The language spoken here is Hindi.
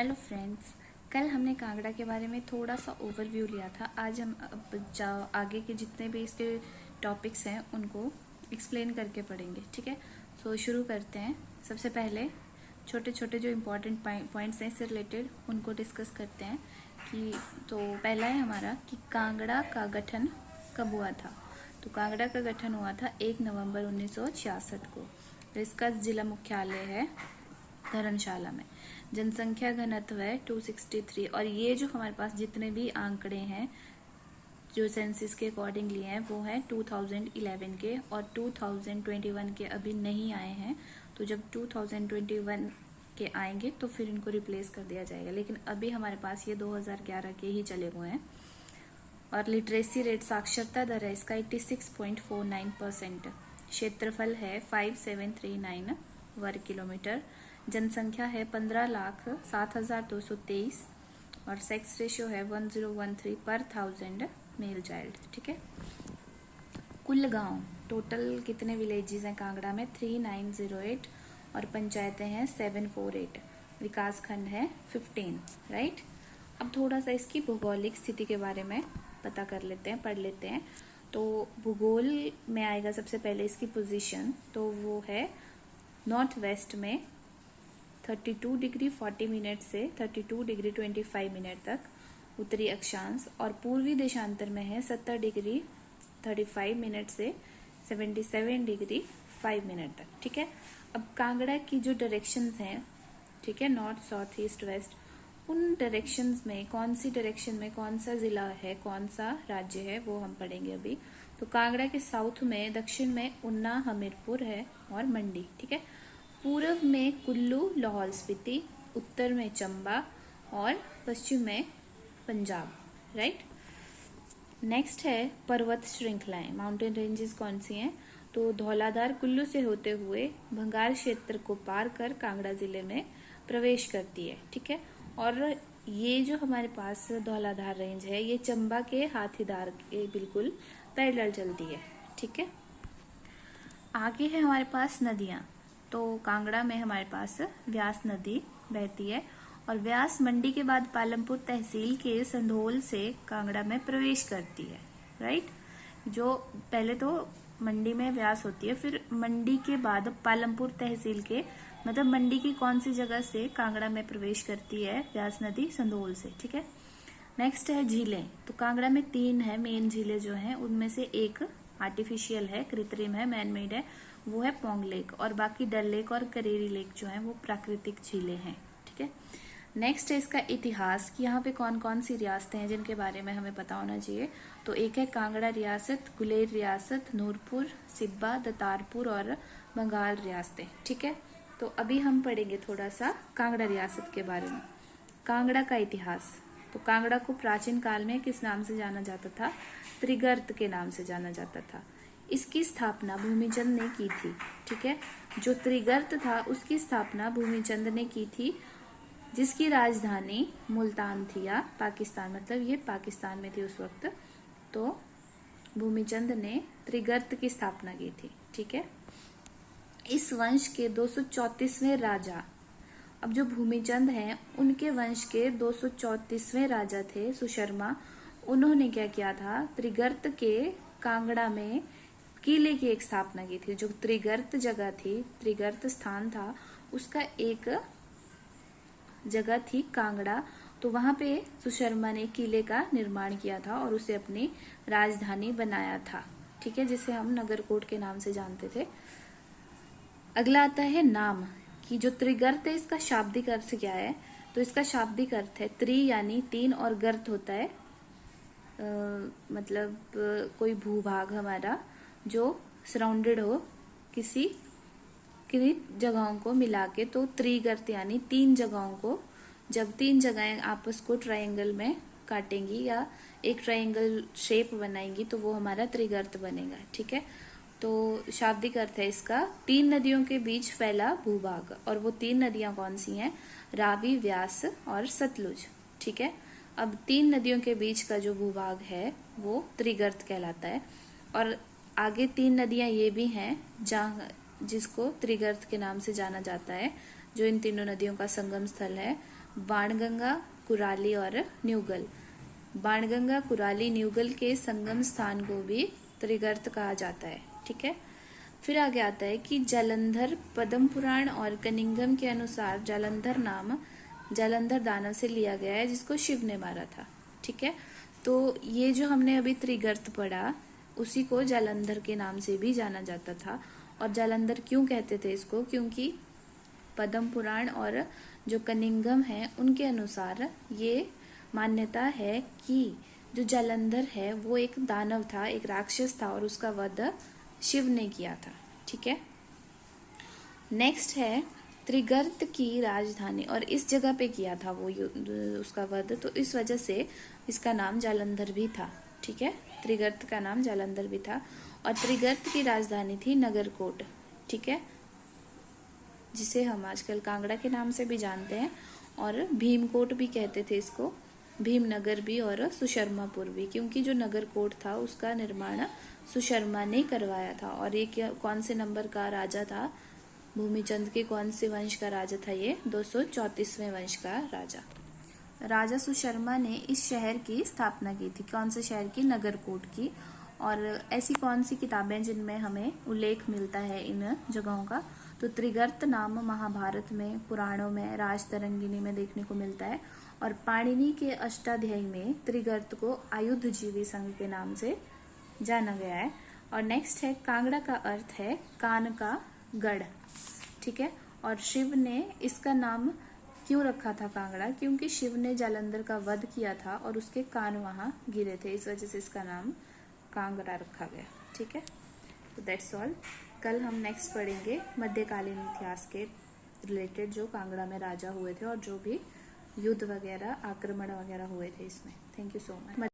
हेलो फ्रेंड्स, कल हमने कांगड़ा के बारे में थोड़ा सा ओवरव्यू लिया था। आज हम अब आगे के जितने भी इसके टॉपिक्स हैं उनको एक्सप्लेन करके पढ़ेंगे। ठीक है, सो शुरू करते हैं। सबसे पहले छोटे छोटे जो इम्पोर्टेंट पॉइंट्स हैं इससे रिलेटेड उनको डिस्कस करते हैं कि तो पहला है हमारा कि कांगड़ा का गठन कब हुआ था। तो कांगड़ा का गठन हुआ था 1 नवंबर 1966 को। तो इसका जिला मुख्यालय है धर्मशाला में। जनसंख्या घनत्व है 263। और ये जो हमारे पास जितने भी आंकड़े हैं जो सेंसस के अकॉर्डिंग लिए हैं वो है 2011 के, और 2021 के अभी नहीं आए हैं। तो जब 2021 के आएंगे तो फिर इनको रिप्लेस कर दिया जाएगा, लेकिन अभी हमारे पास ये 2011 के ही चले हुए हैं। और लिटरेसी रेट, साक्षरता दर है इसका 86.49%। क्षेत्रफल है 5739 वर्ग किलोमीटर। जनसंख्या है 15,07,223 और सेक्स रेशियो है 1013 पर 1000 मेल चाइल्ड। ठीक है, कुल गांव टोटल कितने विलेजेस हैं कांगड़ा में 3908 और पंचायतें हैं 748। विकास खंड है 15। राइट, अब थोड़ा सा इसकी भौगोलिक स्थिति के बारे में पता कर लेते हैं, पढ़ लेते हैं। तो भूगोल में आएगा सबसे पहले इसकी पोजीशन, तो वो है नॉर्थ वेस्ट में 32 डिग्री 40 मिनट से 32 डिग्री 25 मिनट तक उत्तरी अक्षांश, और पूर्वी देशांतर में है 70 डिग्री 35 मिनट से 77 डिग्री 5 मिनट तक। ठीक है, अब कांगड़ा की जो डायरेक्शंस हैं, ठीक है, नॉर्थ साउथ ईस्ट वेस्ट, उन डायरेक्शंस में कौन सी डायरेक्शन में कौन सा जिला है, कौन सा राज्य है, वो हम पढ़ेंगे अभी। तो कांगड़ा के साउथ में, दक्षिण में उन्ना हमीरपुर है और मंडी। ठीक है, पूर्व में कुल्लू लाहौल स्पीति, उत्तर में चंबा और पश्चिम में पंजाब। राइट, नेक्स्ट है पर्वत श्रृंखलाएं, माउंटेन रेंजेस कौन सी हैं। तो धौलाधार कुल्लू से होते हुए भंगार क्षेत्र को पार कर कांगड़ा जिले में प्रवेश करती है। ठीक है, और ये जो हमारे पास धौलाधार रेंज है ये चंबा के हाथीदार के बिल्कुल पैरेलल चलती है। ठीक है, आगे है हमारे पास नदियां। तो कांगड़ा में हमारे पास व्यास नदी बहती है, और व्यास मंडी के बाद पालमपुर तहसील के संधोल से कांगड़ा में प्रवेश करती है। राइट, जो पहले तो मंडी में व्यास होती है, फिर मंडी के बाद पालमपुर तहसील के मतलब मंडी की कौन सी जगह से कांगड़ा में प्रवेश करती है व्यास नदी, संधोल से। ठीक है, नेक्स्ट है झीलें। तो कांगड़ा में 3 है मेन झीलें जो हैं, उनमें से एक आर्टिफिशियल है, कृत्रिम है, मैन मेड है, वो है पोंग लेक, और बाकी डल लेक और करेरी लेक जो है वो प्राकृतिक झीलें हैं। ठीक है, नेक्स्ट है इसका इतिहास कि यहाँ पे कौन कौन सी रियासतें हैं जिनके बारे में हमें पता होना चाहिए। तो एक है कांगड़ा रियासत, गुलेर रियासत, नूरपुर, सिब्बा, दतारपुर और बंगाल रियासतें। ठीक है, तो अभी हम पढ़ेंगे थोड़ा सा कांगड़ा रियासत के बारे में। कांगड़ा का इतिहास, तो कांगड़ा को प्राचीन काल में किस नाम से जाना जाता था? त्रिगर्त के नाम से जाना जाता था। इसकी स्थापना भूमिचंद ने की थी। ठीक है, जो त्रिगर्त था उसकी स्थापना भूमिचंद ने की थी, जिसकी राजधानी मुल्तान थी, या पाकिस्तान, मतलब ये पाकिस्तान में थी उस वक्त। तो भूमिचंद ने त्रिगर्त की स्थापना की थी। ठीक है, इस वंश के 234वें राजा, अब जो भूमिचंद हैं उनके वंश के 234वें राजा थे सुशर्मा। उन्होंने क्या किया था, त्रिगर्त के कांगड़ा में किले की एक स्थापना की थी। जो त्रिगर्त जगह थी, त्रिगर्त स्थान था, उसका एक जगह थी कांगड़ा, तो वहां पे सुशर्मा ने किले का निर्माण किया था और उसे अपनी राजधानी बनाया था। ठीक है, जिसे हम नगरकोट के नाम से जानते थे। अगला आता है नाम, कि जो त्रिगर्त है इसका शाब्दिक अर्थ क्या है। तो इसका शाब्दिक अर्थ है त्रि यानी 3, और गर्त होता है मतलब कोई भूभाग हमारा जो सराउंडेड हो किसी जगहों को मिला के, तो त्रिगर्त यानी 3 जगहों को, जब 3 जगहें आपस को ट्रायंगल में काटेंगी या एक ट्रायंगल शेप बनाएंगी तो वो हमारा त्रिगर्त बनेगा। ठीक है, तो शाब्दिक अर्थ है इसका 3 नदियों के बीच फैला भूभाग, और वो 3 नदियां कौन सी हैं? रावी, व्यास और सतलुज। ठीक है, अब 3 नदियों के बीच का जो भूभाग है वो त्रिगर्त कहलाता है। और आगे 3 नदियां ये भी हैं जिसको त्रिगर्त के नाम से जाना जाता है, जो इन तीनों नदियों का संगम स्थल है बाणगंगा, कुराली और न्यूगल। बाणगंगा, कुराली, न्यूगल के संगम स्थान को भी त्रिगर्त कहा जाता है। ठीक है, फिर आगे आता है कि जालंधर, पद्म पुराण और कनिंगम के अनुसार जालंधर नाम जालंधर दानव से लिया गया है जिसको शिव ने मारा था। ठीक है, तो ये जो हमने अभी त्रिगर्त पढ़ा उसी को जालंधर के नाम से भी जाना जाता था। और जालंधर क्यों कहते थे इसको? क्योंकि पद्म पुराण और जो कनिंगम है उनके अनुसार ये मान्यता है कि जो जालंधर है वो एक दानव था, एक राक्षस था और उसका वध शिव ने किया था। ठीक है, नेक्स्ट है त्रिगर्त की राजधानी, और इस जगह पे किया था वो उसका वध, तो इस वजह से इसका नाम जालंधर भी था। ठीक है, त्रिगर्त का नाम जालंधर भी था। और त्रिगर्त की राजधानी थी नगरकोट। ठीक है, जिसे हम आजकल कांगड़ा के नाम से भी जानते हैं, और भीमकोट भी कहते थे इसको, भीमनगर भी और सुशर्मापुर भी, क्योंकि जो नगरकोट था उसका निर्माण सुशर्मा ने करवाया था। और ये कौन से नंबर का राजा था? भूमिचंद के कौन से वंश का राजा था? ये 234वें वंश का राजा। राजा सुशर्मा ने इस शहर की स्थापना की थी। कौन से शहर की? नगरकोट की। और ऐसी कौन सी किताबें जिनमें हमें उल्लेख मिलता है इन जगहों का? तो त्रिगर्त नाम महाभारत में, पुराणों में, राजतरंगिणी में देखने को मिलता है। और पाणिनि के अष्टाध्यायी में त्रिगर्त को आयुधजीवी संघ के नाम से जाना गया है। और नेक्स्ट है कांगड़ा का अर्थ है कान का गढ़। ठीक है, और शिव ने इसका नाम क्यों रखा था कांगड़ा? क्योंकि शिव ने जालंधर का वध किया था और उसके कान वहां गिरे थे, इस वजह से इसका नाम कांगड़ा रखा गया। ठीक है, तो दैट्स ऑल। कल हम नेक्स्ट पढ़ेंगे मध्यकालीन इतिहास के रिलेटेड, जो कांगड़ा में राजा हुए थे और जो भी युद्ध वगैरह, आक्रमण वगैरह हुए थे इसमें। Thank you so much.